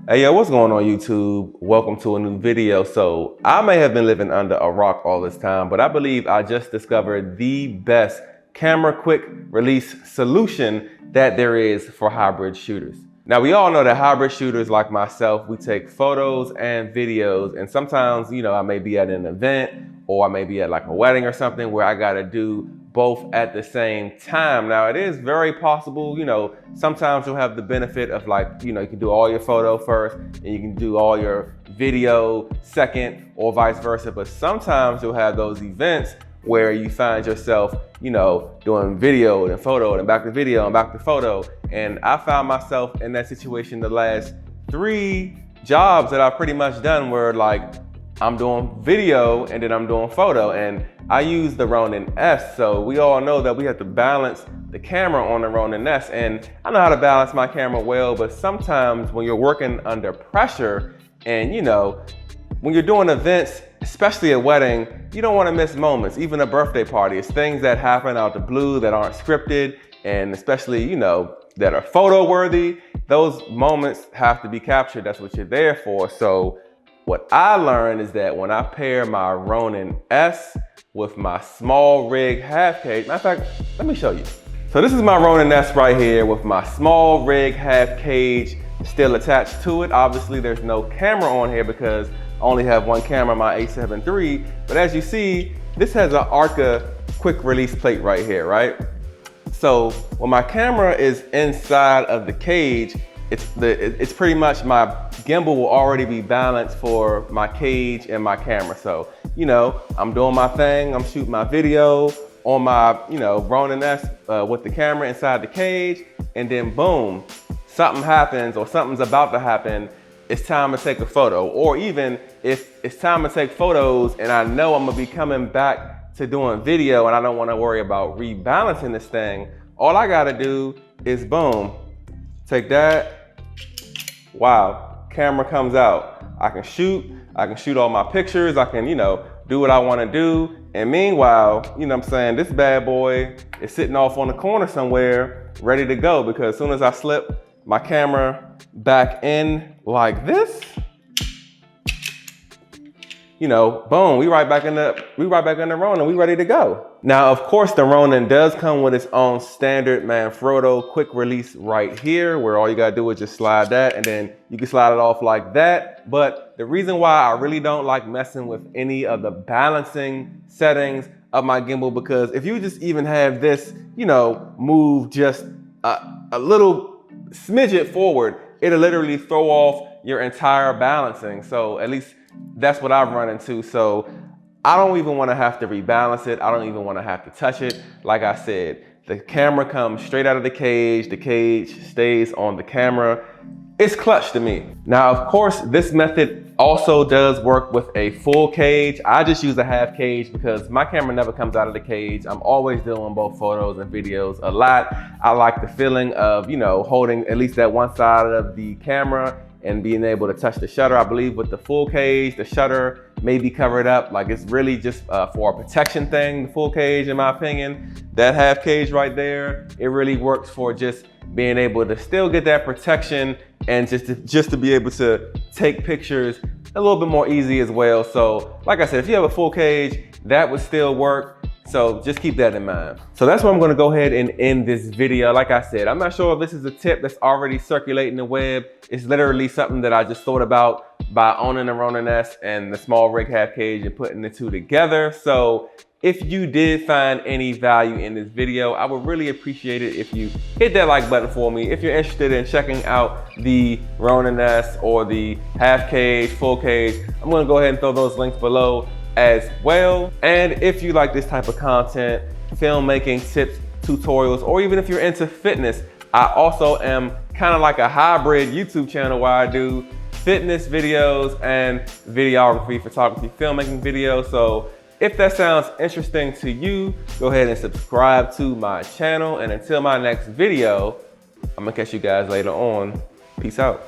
Hey yo, what's going on YouTube? Welcome to a new video. So I may have been living under a rock all this time, but I believe I just discovered the best camera quick release solution that there is for hybrid shooters. Now we all know that hybrid shooters like myself, we take photos and videos, and sometimes, I may be at an event or I may be at like a wedding or something where I gotta do both at the same time. Now it is very possible, sometimes you'll have the benefit of you can do all your photo first and you can do all your video second or vice versa. But sometimes you'll have those events where you find yourself, doing video and photo and back to video and back to photo. And I found myself in that situation the last 3 jobs that I've pretty much done where I'm doing video and then I'm doing photo, and I use the Ronin S. So we all know that we have to balance the camera on the Ronin S, and I know how to balance my camera well, but sometimes when you're working under pressure and when you're doing events, especially a wedding, you don't want to miss moments, even a birthday party. It's things that happen out the blue that aren't scripted, and especially, that are photo worthy. Those moments have to be captured. That's what you're there for. So what I learned is that when I pair my Ronin S with my small rig half cage, matter of fact, let me show you. So this is my Ronin S right here with my small rig half cage still attached to it. Obviously there's no camera on here because I only have one camera, my A7 III. But as you see, this has an Arca quick release plate right here, right? So when my camera is inside of the cage, it's pretty much my gimbal will already be balanced for my cage and my camera. So, I'm doing my thing, I'm shooting my video on my, Ronin S with the camera inside the cage, and then boom, something happens or something's about to happen. It's time to take a photo. Or even if it's time to take photos and I know I'm gonna be coming back to doing video and I don't wanna worry about rebalancing this thing, all I gotta do is boom, take that, wow, camera comes out. I can shoot all my pictures, I can, do what I wanna do. And meanwhile, this bad boy is sitting off on the corner somewhere, ready to go, because as soon as I slip my camera back in like this, boom, we right back in the Ronin, we ready to go. Now, of course, the Ronin does come with its own standard Manfrotto quick release right here, where all you gotta do is just slide that, and then you can slide it off like that. But the reason why I really don't like messing with any of the balancing settings of my gimbal, because if you just even have this, move just a little smidget forward, it'll literally throw off your entire balancing. So at least that's what I've run into. So I don't even want to have to rebalance it. I don't even want to have to touch it. Like I said, the camera comes straight out of the cage stays on the camera. It's clutch to me. Now, of course, this method also does work with a full cage. I just use a half cage because my camera never comes out of the cage. I'm always doing both photos and videos a lot. I like the feeling of, holding at least that one side of the camera and being able to touch the shutter. I believe with the full cage, the shutter may be covered up. It's really just for a protection thing, the full cage, in my opinion. That half cage right there, it really works for just being able to still get that protection and just to be able to take pictures a little bit more easy as well. So like I said, if you have a full cage, that would still work. So just keep that in mind. So that's where I'm gonna go ahead and end this video. Like I said, I'm not sure if this is a tip that's already circulating the web. It's literally something that I just thought about by owning the Ronin S and the small rig half cage and putting the two together. So if you did find any value in this video, I would really appreciate it if you hit that like button for me. If you're interested in checking out the Ronin S or the half cage, full cage, I'm gonna go ahead and throw those links below as well. And if you like this type of content, filmmaking tips, tutorials, or even if you're into fitness, I also am kind of like a hybrid YouTube channel where I do fitness videos and videography, photography, filmmaking videos. So if that sounds interesting to you, go ahead and subscribe to my channel. And until my next video, I'm gonna catch you guys later on. Peace out.